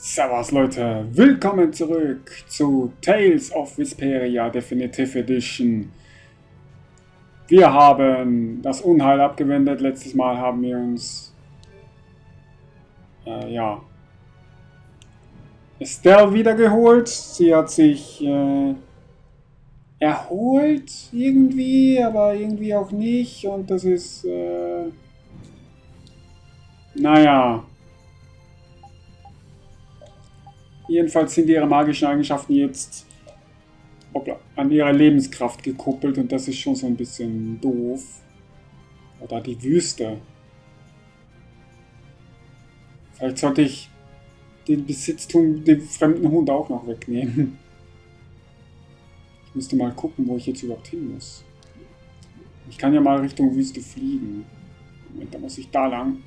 Servus Leute, willkommen zurück zu Tales of Vesperia Definitive Edition. Wir haben das Unheil abgewendet. Letztes Mal haben wir uns Estelle wiedergeholt. Sie hat sich erholt irgendwie, aber irgendwie auch nicht. Und das ist naja. Jedenfalls sind ihre magischen Eigenschaften jetzt an ihre Lebenskraft gekuppelt und das ist schon so ein bisschen doof. Oder die Wüste. Vielleicht sollte ich den Besitztum dem fremden Hund auch noch wegnehmen. Ich müsste mal gucken, wo ich jetzt überhaupt hin muss. Ich kann ja mal Richtung Wüste fliegen. Moment, da muss ich da lang.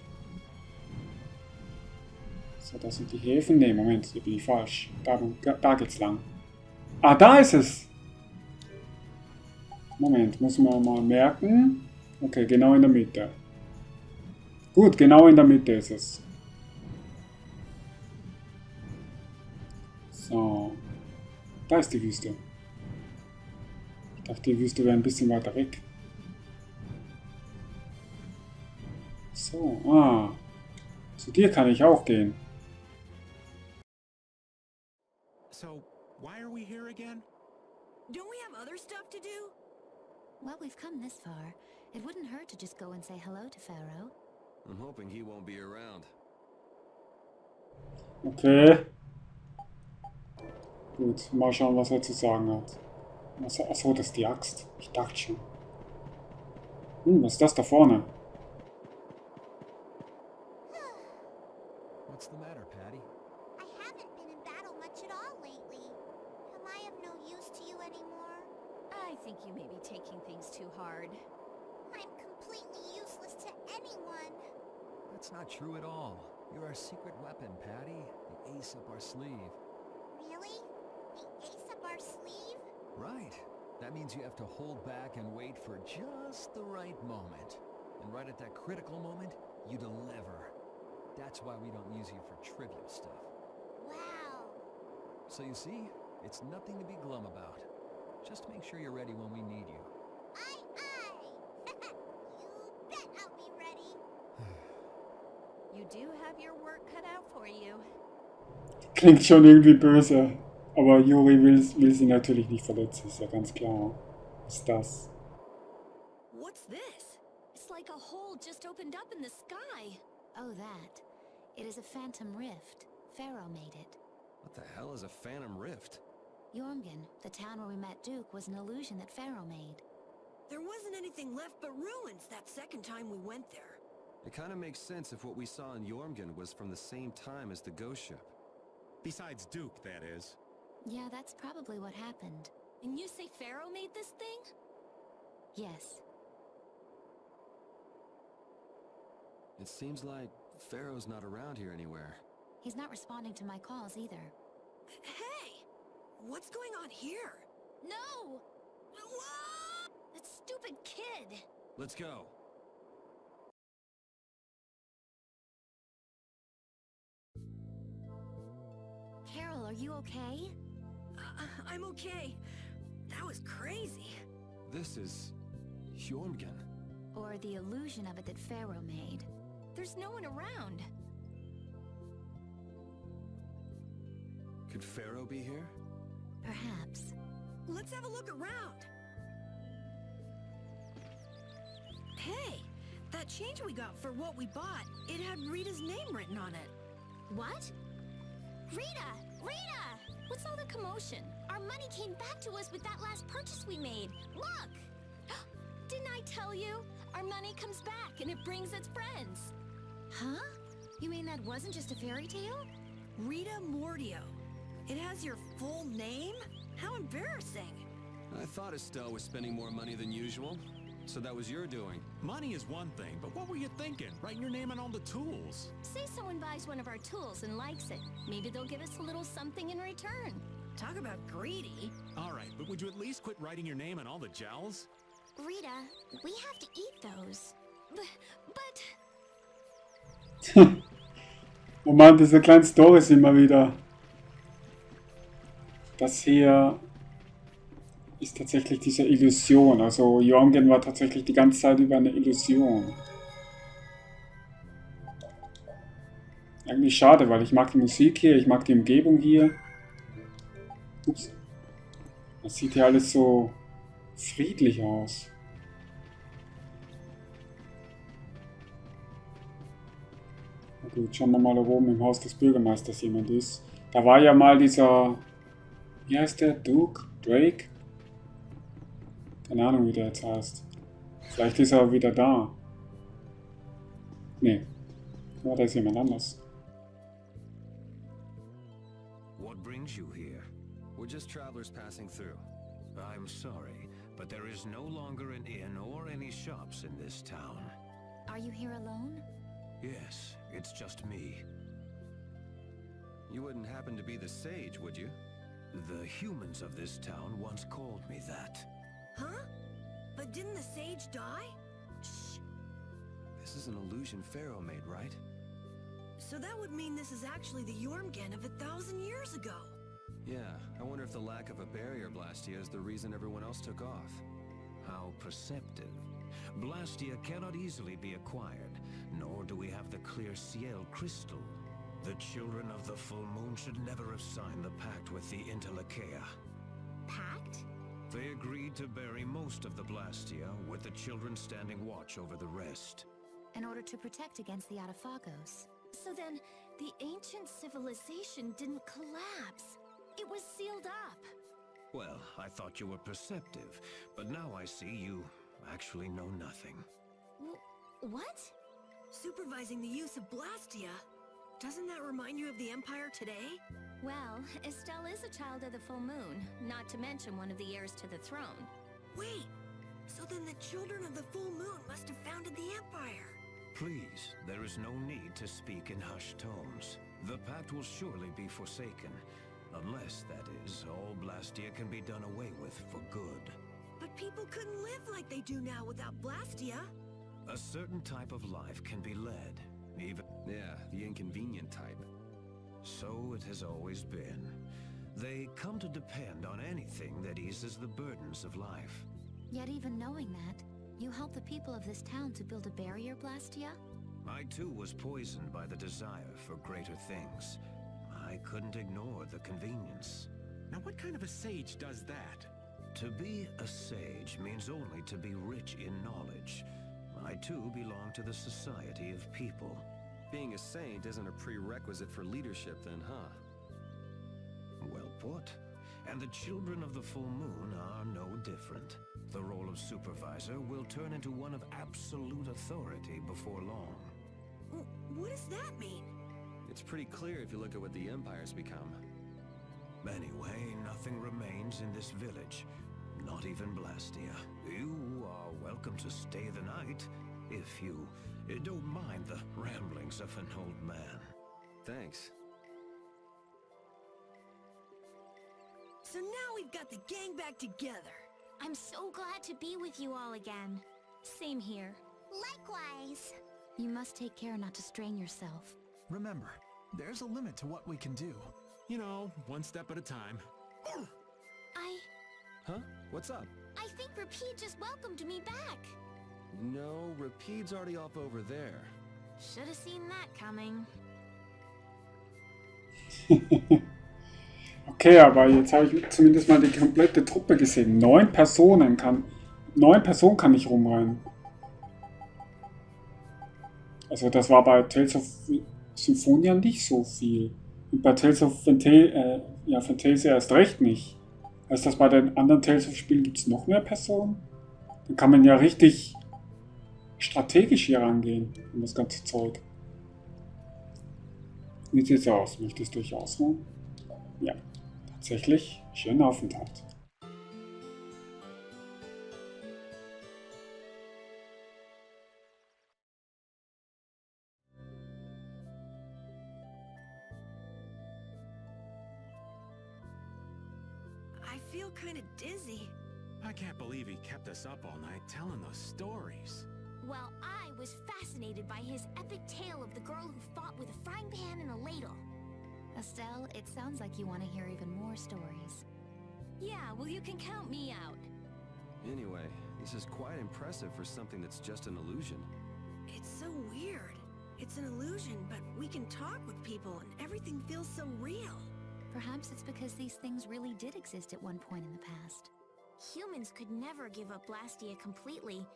So, das sind die Häfen. Ne, Moment, hier bin ich falsch. Da geht's lang. Ah, da ist es! Moment, muss man mal merken. Okay, genau in der Mitte. Gut, genau in der Mitte ist es. So. Da ist die Wüste. Ich dachte, die Wüste wäre ein bisschen weiter weg. So, zu dir kann ich auch gehen. So, why are we here again? Don't we have other stuff to do? Well, we've come this far. It wouldn't hurt to just go and say hello to Pharaoh. I'm hoping he won't be around. Okay. Gut, mal schauen, was er zu sagen hat. Achso, das ist die Axt. Ich dachte schon. Was ist das da vorne? What's the matter, Patty? I haven't been in battle much at all lately. Am I of no use to you anymore? I think you may be taking things too hard. I'm completely useless to anyone. That's not true at all. You're our secret weapon, Patty. The ace up our sleeve. Really? The ace up our sleeve? Right. That means you have to hold back and wait for just the right moment. And right at that critical moment, you deliver. That's why we don't use you for trivial stuff. Wow. So you see, it's nothing to be glum about. Just make sure you're ready when we need you. Aye, aye. You bet I'll be ready. You do have your work cut out for you. Klingt schon irgendwie böse. Aber Juri will sie natürlich nicht verletzen, ist ja ganz klar. Was ist das? What's this? It's like a hole just opened up in the sky. Oh, that. It is a phantom rift. Pharaoh made it. What the hell is a phantom rift? Jormungand, the town where we met Duke, was an illusion that Pharaoh made. There wasn't anything left but ruins that second time we went there. It kind of makes sense if what we saw in Jormungand was from the same time as the ghost ship. Besides Duke, that is. Yeah, that's probably what happened. And you say Pharaoh made this thing? Yes. It seems like Pharaoh's not around here anywhere. He's not responding to my calls either. Hey! What's going on here? No! That stupid kid! Let's go. Carol, are you okay? I'm okay. That was crazy. This is Jormungand. Or the illusion of it that Pharaoh made. There's no one around. Could Pharaoh be here? Perhaps. Let's have a look around. Hey, that change we got for what we bought, it had Rita's name written on it. What? Rita! Rita! What's all the commotion? Our money came back to us with that last purchase we made. Look! Didn't I tell you? Our money comes back and it brings its friends. Huh? You mean that wasn't just a fairy tale? Rita Mordio. It has your full name? How embarrassing. I thought Estelle was spending more money than usual. So that was your doing. Money is one thing, but what were you thinking? Writing your name on all the tools. Say someone buys one of our tools and likes it. Maybe they'll give us a little something in return. Talk about greedy. All right, but would you at least quit writing your name on all the jowls? Rita, we have to eat those. But... Oh Mann, diese kleinen Storys immer wieder. Das hier ist tatsächlich diese Illusion. Also Jorgen war tatsächlich die ganze Zeit über eine Illusion. Eigentlich schade, weil ich mag die Musik hier, ich mag die Umgebung hier. Ups. Das sieht hier alles so friedlich aus. Na gut, schauen wir mal, ob oben im Haus des Bürgermeisters jemand ist. Da war ja mal dieser... Wie heißt der? Duke? Drake? Keine Ahnung, wie der jetzt heißt. Vielleicht ist er wieder da. Nee. Ja, da ist jemand anders. What brings you here? We're just travelers passing through. I'm sorry, but there is no longer an inn or any shops in this town. Are you here alone? Yes, it's just me. You wouldn't happen to be the sage, would you? The humans of this town once called me that. Huh? But didn't the sage die? Shh. This is an illusion Pharaoh made, right? So that would mean this is actually the Jormungand of 1,000 years ago. Yeah, I wonder if the lack of a barrier blastia is the reason everyone else took off. How perceptive. Blastia cannot easily be acquired, nor do we have the clear ciel crystal. The children of the full moon should never have signed the pact with the Interlakeia. Pact? They agreed to bury most of the Blastia, with the children standing watch over the rest. In order to protect against the Adaphagos. So then, the ancient civilization didn't collapse. It was sealed up. Well, I thought you were perceptive, but now I see you actually know nothing. What? Supervising the use of Blastia. Doesn't that remind you of the Empire today? Well, Estelle is a child of the full moon, not to mention one of the heirs to the throne. Wait, so then the children of the full moon must have founded the Empire. Please, there is no need to speak in hushed tones. The pact will surely be forsaken. Unless, that is, all Blastia can be done away with for good. But people couldn't live like they do now without Blastia. A certain type of life can be led, even... Yeah, the inconvenient type. So it has always been. They come to depend on anything that eases the burdens of life. Yet even knowing that, you helped the people of this town to build a barrier, Blastia? I too was poisoned by the desire for greater things. I couldn't ignore the convenience. Now what kind of a sage does that? To be a sage means only to be rich in knowledge. I too belong to the society of people. Being a saint isn't a prerequisite for leadership then, huh? Well put. And the children of the full moon are no different. The role of supervisor will turn into one of absolute authority before long. What does that mean? It's pretty clear if you look at what the Empire's become. Anyway, nothing remains in this village. Not even Blastia. You are welcome to stay the night, if you don't mind the ramblings of an old man. Thanks. So now we've got the gang back together. I'm so glad to be with you all again. Same here. Likewise. You must take care not to strain yourself. Remember, there's a limit to what we can do. You know, one step at a time. Huh? What's up? I think Rapide just welcomed me back. No, Rapide's already off over there. Should have seen that coming. Okay, aber jetzt habe ich zumindest mal die komplette Truppe gesehen. 9 Personen kann ich rumrennen. Also das war bei Tales of Symphonia nicht so viel. Und bei Tales of Fantasia erst recht nicht. Heißt das, bei den anderen Tales of Spielen gibt es noch mehr Personen? Dann kann man ja richtig strategisch hier rangehen um das ganze Zeug. Wie sieht es aus? Möchtest du dich ausruhen? Ja, tatsächlich. Schönen Aufenthalt. I feel kind of dizzy. I can't believe he kept us up all night telling those stories. Well, I was fascinated by his epic tale of the girl who fought with a frying pan and a ladle. Estelle, it sounds like you want to hear even more stories. Yeah, well, you can count me out. Anyway, this is quite impressive for something that's just an illusion. It's so weird. It's an illusion, but we can talk with people and everything feels so real. Perhaps it's because these things really did exist at one point in the past. Humans could never give up Blastia completely,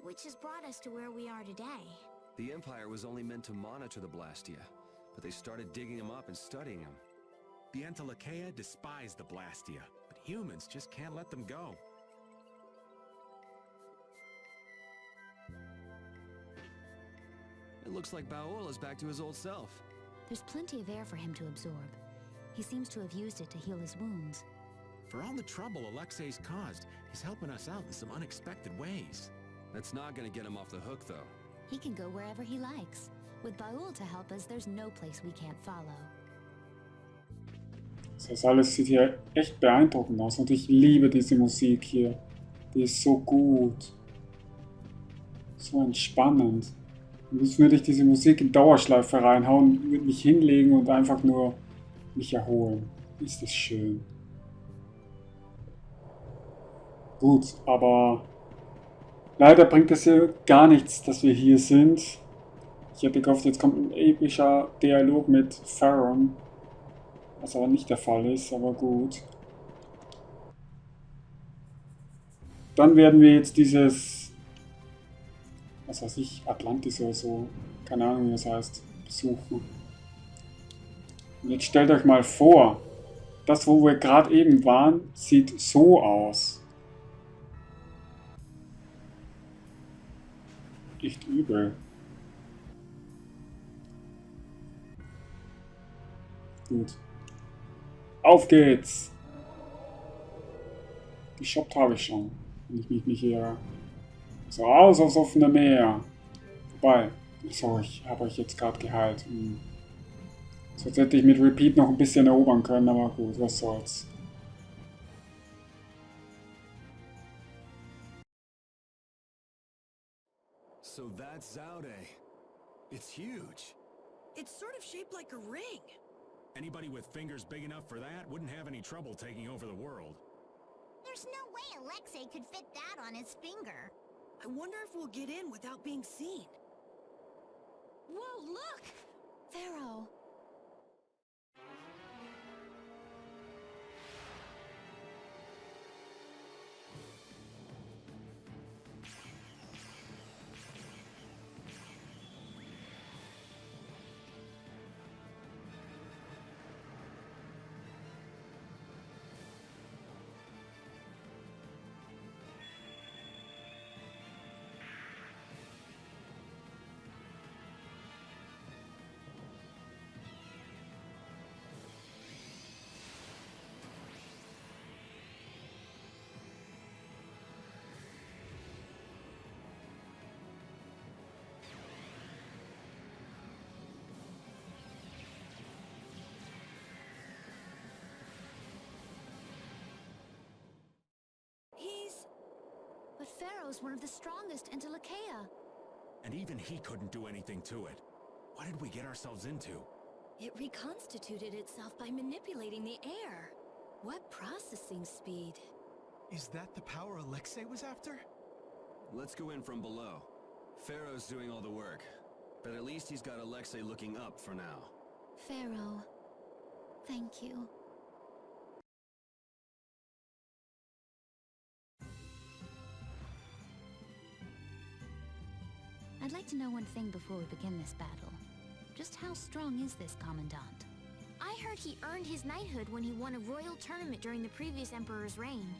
which has brought us to where we are today. The Empire was only meant to monitor the Blastia, but they started digging them up and studying them. The Entelekea despise the Blastia, but humans just can't let them go. It looks like Baoul is back to his old self. There's plenty of air for him to absorb. He seems to have used it to heal his wounds. For all the trouble Alexei's caused, he's helping us out in some unexpected ways. That's not gonna get him off the hook, though. He can go wherever he likes. With Baoul to help us, there's no place we can't follow. Das alles sieht hier echt beeindruckend aus und ich liebe diese Musik hier. Die ist so gut. So entspannend. Und jetzt würde ich diese Musik in Dauerschleife reinhauen, würde mich hinlegen und einfach nur mich erholen. Ist das schön. Gut, aber leider bringt es hier gar nichts, dass wir hier sind. Ich hätte gehofft, jetzt kommt ein epischer Dialog mit Farron. Was aber nicht der Fall ist, aber gut. Dann werden wir jetzt dieses, was weiß ich, Atlantis oder so, keine Ahnung wie das heißt, besuchen. Und jetzt stellt euch mal vor, das wo wir gerade eben waren, sieht so aus. Echt übel. Gut. Auf geht's! Geshoppt habe ich schon, wenn ich mich nicht irre. So, aus aufs offene Meer. Vorbei. So, ich habe euch jetzt gerade geheilt. Sonst hätte ich mit Repeat noch ein bisschen erobern können, aber gut, was soll's. So that's Zaude. It's huge. It's sort of shaped like a ring. Anybody with fingers big enough for that wouldn't have any trouble taking over the world. There's no way Alexei could fit that on his finger. I wonder if we'll get in without being seen. Whoa, look! Pharaoh! But Pharaoh's one of the strongest Entelekea. And even he couldn't do anything to it. What did we get ourselves into? It reconstituted itself by manipulating the air. What processing speed. Is that the power Alexei was after? Let's go in from below. Pharaoh's doing all the work, but at least he's got Alexei looking up for now. Pharaoh, thank you. I'd like to know one thing before we begin this battle. Just how strong is this Commandant? I heard he earned his knighthood when he won a royal tournament during the previous emperor's reign.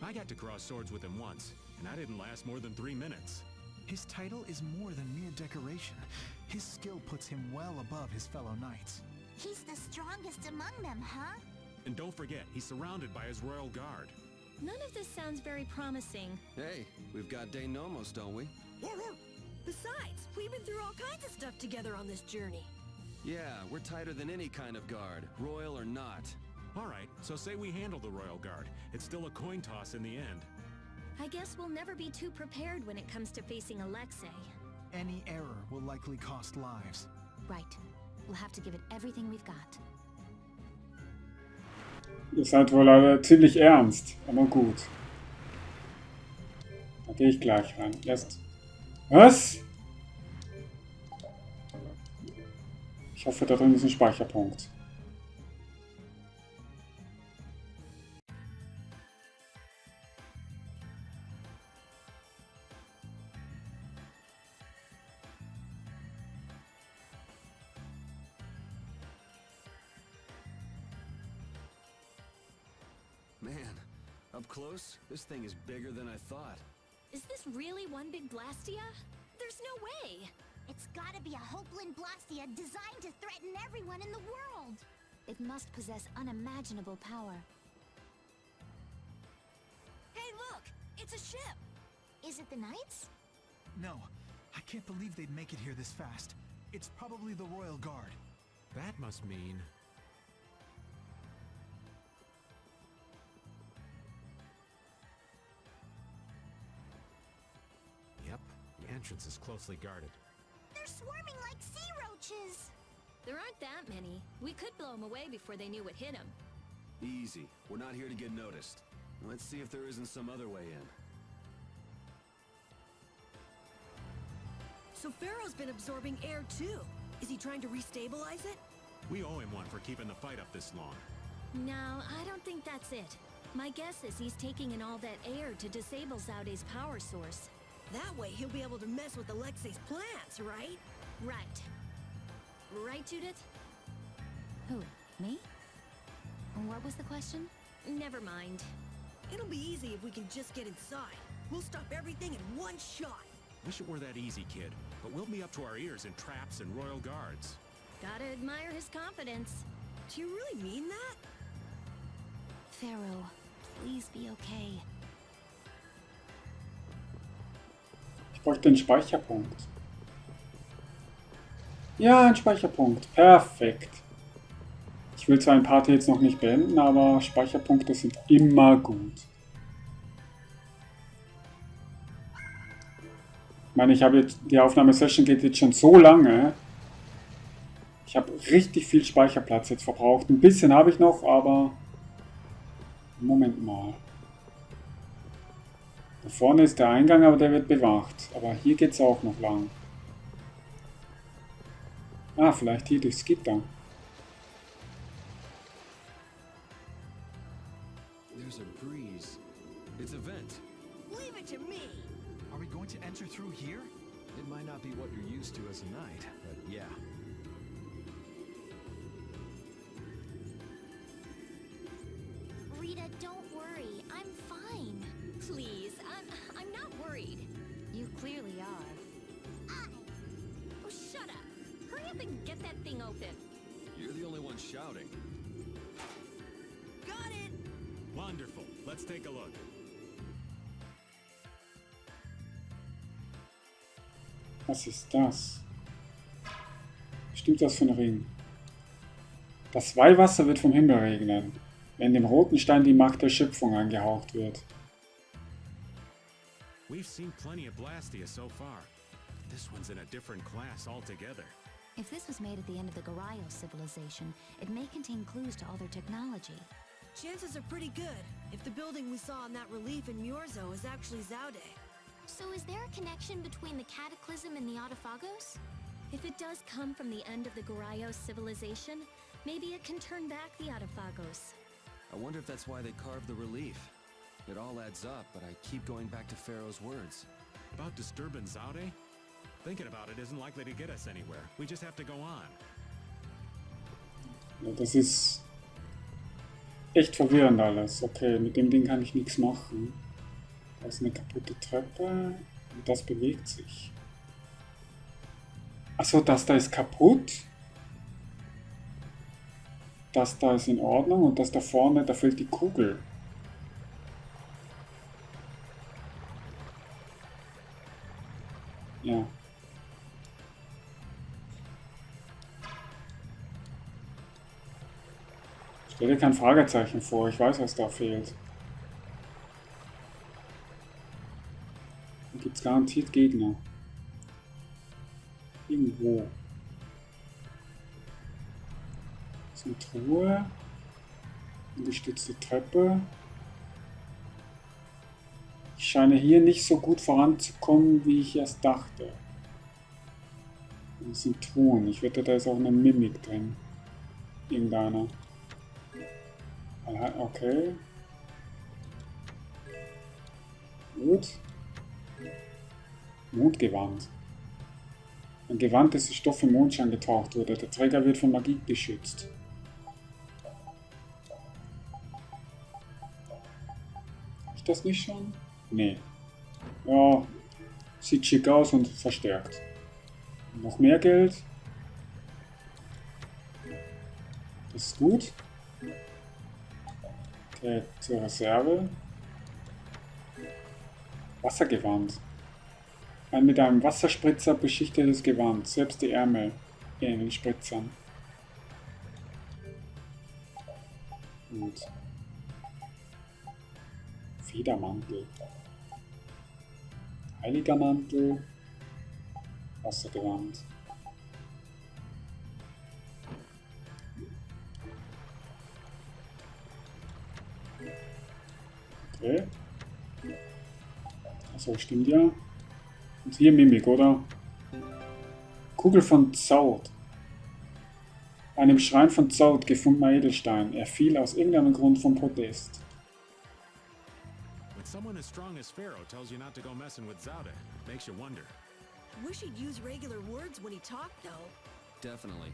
I got to cross swords with him once, and I didn't last more than 3 minutes. His title is more than mere decoration. His skill puts him well above his fellow knights. He's the strongest among them, huh? And don't forget, he's surrounded by his royal guard. None of this sounds very promising. Hey, we've got De Nomos, don't we? Besides, we've been through all kinds of stuff together on this journey. Yeah, we're tighter than any kind of guard, royal or not. All right, so say we handle the royal guard. It's still a coin toss in the end. I guess we'll never be too prepared when it comes to facing Alexei. Any error will likely cost lives. Right. We'll have to give it everything we've got. Ihr seid wohl alle ziemlich ernst, aber gut. Da gehe ich gleich rein. Erst. Was? Ich hoffe, da drin ist ein Speicherpunkt. Man, up close, this thing is bigger than I thought. Is this really one big Blastia? There's no way! It's gotta be a Hopeland Blastia designed to threaten everyone in the world. It must possess unimaginable power. Hey, look! It's a ship! Is it the Knights? No, I can't believe they'd make it here this fast. It's probably the Royal Guard. That must mean... Yep, the entrance is closely guarded. They're swarming like sea roaches. There aren't that many. We could blow them away before they knew what hit them. Easy. We're not here to get noticed. Let's see if there isn't some other way in. So Pharaoh's been absorbing air too. Is he trying to restabilize it? We owe him one for keeping the fight up this long. No, I don't think that's it. My guess is he's taking in all that air to disable Zaude's power source. That way he'll be able to mess with Alexei's plans, right? Right. Right, Judith? Who? Me? And what was the question? Never mind. It'll be easy if we can just get inside. We'll stop everything in one shot. Wish it were that easy, kid. But we'll be up to our ears in traps and royal guards. Gotta admire his confidence. Do you really mean that? Pharaoh, please be okay. Ich bräuchte einen Speicherpunkt. Ja, ein Speicherpunkt. Perfekt. Ich will zwar ein Part jetzt noch nicht beenden, aber Speicherpunkte sind immer gut. Ich meine, ich habe jetzt, die Aufnahmesession geht jetzt schon so lange. Ich habe richtig viel Speicherplatz jetzt verbraucht. Ein bisschen habe ich noch, aber... Moment mal. Da vorne ist der Eingang, aber der wird bewacht. Aber hier geht es auch noch lang. Ah, vielleicht hier durchs Gitter. There's a breeze. It's a vent. Leave it to me! Are we going to enter through here? It might not be what you're used to as a knight, but yeah. Rita, don't worry. I'm fine. Please, I'm not worried. You clearly are. Oh, shut up. Hurry up and get that thing open. You're the only one shouting. Got it! Wonderful. Let's take a look. Was ist das? Bestimmt was für ein Ring. Das Weihwasser wird vom Himmel regnen, wenn dem roten Stein die Macht der Schöpfung angehaucht wird. We've seen plenty of Blastia so far. This one's in a different class altogether. If this was made at the end of the Goryeo civilization, it may contain clues to all their technology. Chances are pretty good if the building we saw in that relief in Myorzo is actually Zaude. So is there a connection between the Cataclysm and the Autophagos? If it does come from the end of the Goryeo civilization, maybe it can turn back the Autophagos. I wonder if that's why they carved the relief. It all adds up, but I keep going back to Pharaoh's words. About disturbing Zaude? Thinking about it isn't likely to get us anywhere. We just have to go on. Ja, das ist echt verwirrend alles. Okay, mit dem Ding kann ich nichts machen. Da ist eine kaputte Treppe und das bewegt sich. Achso, das da ist kaputt. Das da ist in Ordnung und das da vorne, da fehlt die Kugel. Ja. Stell dir kein Fragezeichen vor, ich weiß, was da fehlt. Da gibt es garantiert Gegner. Irgendwo. Das ist eine Truhe. Gestützte Treppe. Ich scheine hier nicht so gut voranzukommen, wie ich erst dachte. Das sind Truhen. Ich wette, da ist auch eine Mimik drin. Irgendeiner. Okay. Gut. Mondgewand. Ein Gewand, das Stoff im Mondschein getaucht wurde. Der Träger wird von Magie geschützt. Habe ich das nicht schon? Nee. Ja, sieht schick aus und verstärkt. Noch mehr Geld. Das ist gut. Okay, zur Reserve. Wassergewand. Ein mit einem Wasserspritzer beschichtetes Gewand. Selbst die Ärmel ähneln Spritzern. Gut. Federmantel. Heiliger Mantel. Wassergewand. Okay. Achso, stimmt ja. Und hier Mimik, oder? Kugel von Zaude. Einem Schrein von Zaude gefundener Edelstein. Er fiel aus irgendeinem Grund vom Podest. When someone as strong as Pharaoh tells you not to go messing with Zaude, makes you wonder. Wish he'd use regular words when he talked, though. Definitely.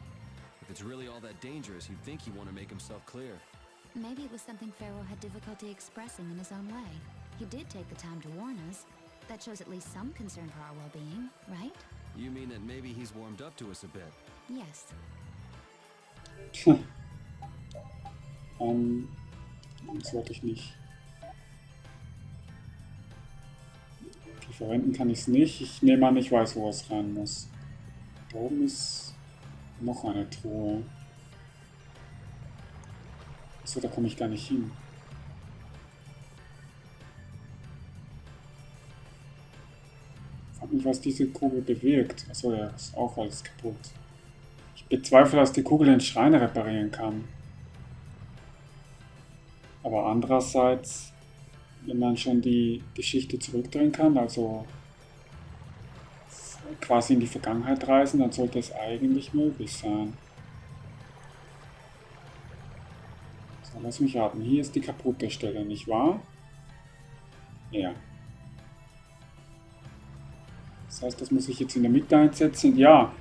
If it's really all that dangerous, you'd think he'd want to make himself clear. Maybe it was something Pharaoh had difficulty expressing in his own way. He did take the time to warn us. That shows at least some concern for our well-being, right? You mean that maybe he's warmed up to us a bit? Yes. Das wollte ich nicht. Okay, verwenden kann ich es nicht. Ich nehme an, ich weiß, wo es rein muss. Da oben ist noch eine Truhe. Achso, da komme ich gar nicht hin. Ich frage mich, was diese Kugel bewirkt. Achso, ja, ist auch alles kaputt. Ich bezweifle, dass die Kugel den Schrein reparieren kann. Aber andererseits, wenn man schon die Geschichte zurückdrehen kann, also quasi in die Vergangenheit reisen, dann sollte es eigentlich möglich sein. So, lass mich raten. Hier ist die kaputte Stelle, nicht wahr? Ja. Das heißt, das muss ich jetzt in der Mitte einsetzen. Ja,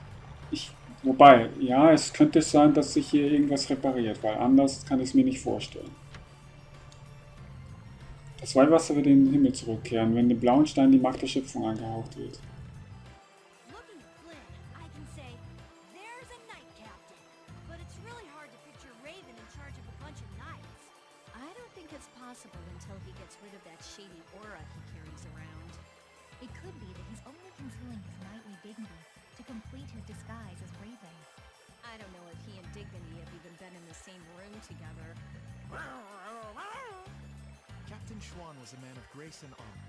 wobei, ja, es könnte sein, dass sich hier irgendwas repariert, weil anders kann ich es mir nicht vorstellen. Das Weihwasser wird in den Himmel zurückkehren, wenn dem blauen Stein die Macht der Schöpfung angehaucht wird. Looking at Flynn, I can say, there's a knight captain. But it's really hard to picture Raven in charge of a bunch of knights. I don't think it's possible until he gets rid of that shady aura he carries around. It could be that he's only concealing his knightly dignity to complete his disguise as Raven. I don't know if he and Dignity have even been in the same room together. Captain Schwan was a man of grace and honor.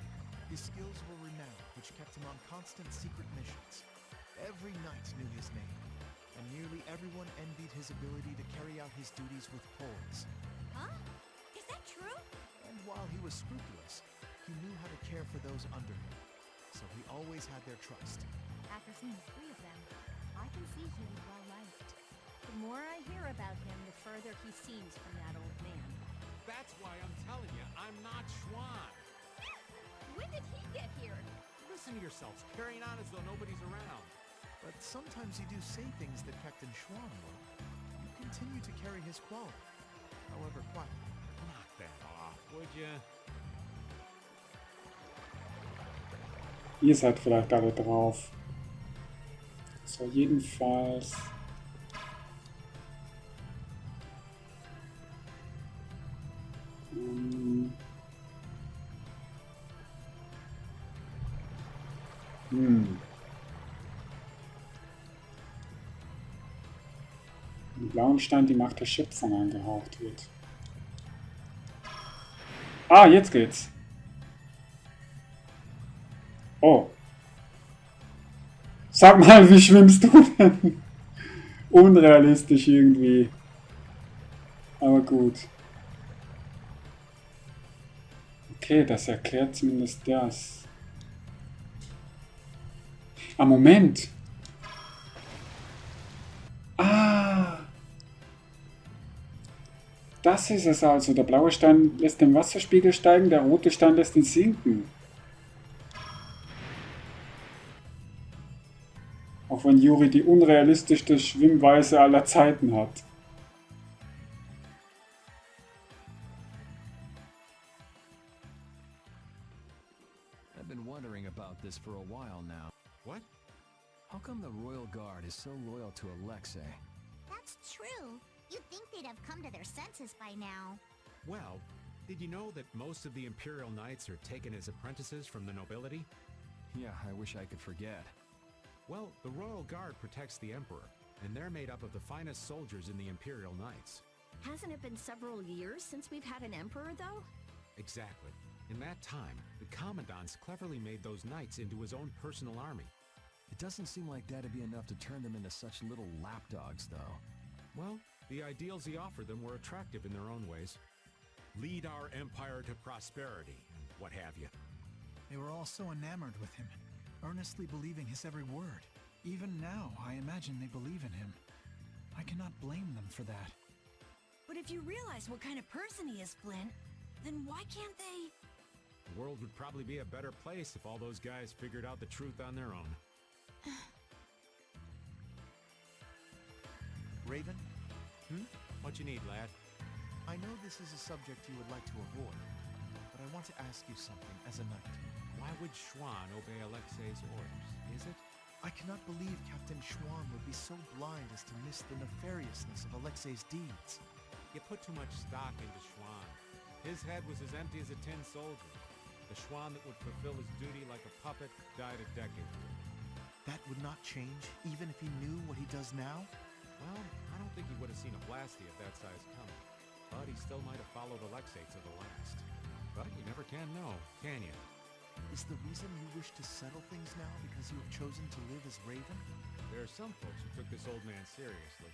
His skills were renowned, which kept him on constant secret missions. Every knight knew his name, and nearly everyone envied his ability to carry out his duties with poise. Huh? Is that true? And while he was scrupulous, he knew how to care for those under him, so he always had their trust. After seeing 3 of them, I can see he was well liked. The more I hear about him, the further he seems from that old man. That's why I'm telling you, I'm not Schwan. When did he get here? Listen to yourselves, carrying on as though nobody's around. But sometimes you do say things that Captain Schwan would. You continue to carry his quality, however quietly. Knock that off, would you? Ihr seid vielleicht alle drauf. So, jedenfalls. Im blauen Stein die Macht der Schöpfung angehaucht wird. Ah, jetzt geht's. Sag mal, wie schwimmst du denn? Unrealistisch irgendwie. Aber gut. Okay, das erklärt zumindest das. Ah, Moment. Ah. Das ist es also. Der blaue Stein lässt den Wasserspiegel steigen, der rote Stein lässt ihn sinken. Auch wenn Juri die unrealistischste Schwimmweise aller Zeiten hat. I've been wondering about this for a while now. What? How come the Royal Guard is so loyal to Alexei? That's true. You'd think they'd have come to their senses by now. Well, did you know that most of the Imperial Knights are taken as apprentices from the nobility? Yeah, I wish I could forget. Well, the Royal Guard protects the Emperor, and they're made up of the finest soldiers in the Imperial Knights. Hasn't it been several years since we've had an emperor, though? Exactly. In that time, the Commandant's cleverly made those knights into his own personal army. It doesn't seem like that'd be enough to turn them into such little lapdogs, though. Well, the ideals he offered them were attractive in their own ways. Lead our empire to prosperity, and what have you. They were all so enamored with him, earnestly believing his every word. Even now, I imagine they believe in him. I cannot blame them for that. But if you realize what kind of person he is, Flynn, then why can't they... The world would probably be a better place if all those guys figured out the truth on their own. Raven, What you need, lad? I know this is a subject you would like to avoid, but I want to ask you something as a knight. Why would Schrein obey Alexei's orders, is it? I cannot believe Captain Schrein would be so blind as to miss the nefariousness of Alexei's deeds. You put too much stock into Schrein. His head was as empty as a tin soldier. The Schrein that would fulfill his duty like a puppet died a decade ago. That would not change, even if he knew what he does now? Well, I don't think he would have seen a blasty of that size coming. But he still might have followed Alexei to the last. But you never can know, can you? Is the reason you wish to settle things now because you have chosen to live as Raven? There are some folks who took this old man seriously.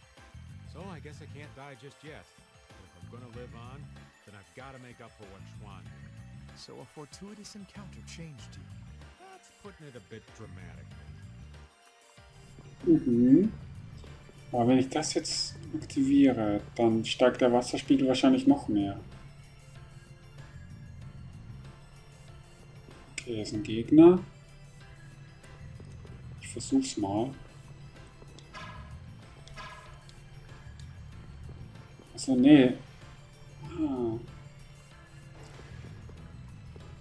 So I guess I can't die just yet. But if I'm gonna live on, then I've got to make up for what Schrein did. So a fortuitous encounter changed you. That's putting it a bit dramatic. Aber wenn ich das jetzt aktiviere, dann steigt der Wasserspiegel wahrscheinlich noch mehr. Okay, hier ist ein Gegner. Ich versuch's mal. Achso, nee.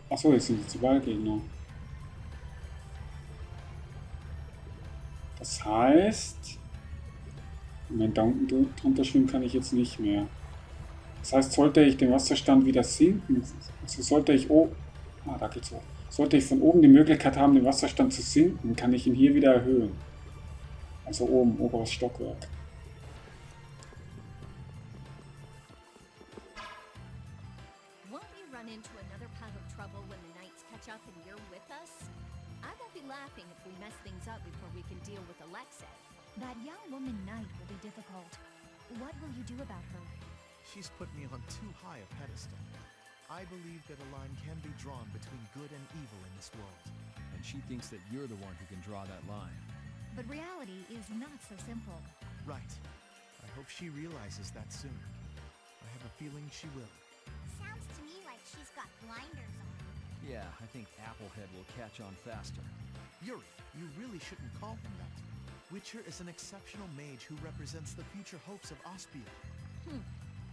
Achso, jetzt sind die zwei Gegner. Das heißt... Moment, da unten drunter schwimmen kann ich jetzt nicht mehr. Das heißt, sollte ich den Wasserstand wieder sinken, also sollte ich da geht's hoch. Sollte ich von oben die Möglichkeit haben, den Wasserstand zu sinken, kann ich ihn hier wieder erhöhen. Also oben, oberes Stockwerk. Won't we run into another pile of trouble when the knights catch up and you're with us? I won't be laughing if we mess things up before we can deal with Alexei. That young woman knight will be difficult. What will you do about her? She's put me on too high a pedestal. I believe that a line can be drawn between good and evil in this world. And she thinks that you're the one who can draw that line. But reality is not so simple. Right. I hope she realizes that soon. I have a feeling she will. Sounds to me like she's got blinders on. Yeah, I think Applehead will catch on faster. Yuri, you really shouldn't call him that. Witcher is an exceptional mage who represents the future hopes of Aspia.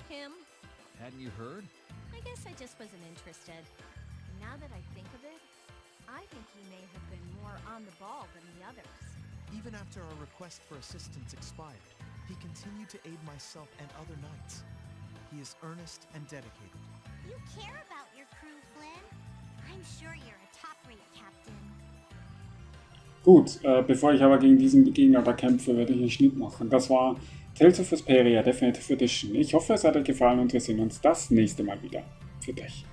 Him? Hadn't you heard? I guess I just wasn't interested. Now that I think of it, I think he may have been more on the ball than the others. Even after our request for assistance expired, he continued to aid myself and other knights. He is earnest and dedicated. You care about your crew, Flynn. I'm sure you're a top-rate captain. Gut, bevor ich aber gegen diesen Gegner da kämpfe, werde ich einen Schnitt machen. Das war Tales of Vesperia Definitive Edition. Ich hoffe, es hat euch gefallen und wir sehen uns das nächste Mal wieder. Für dich.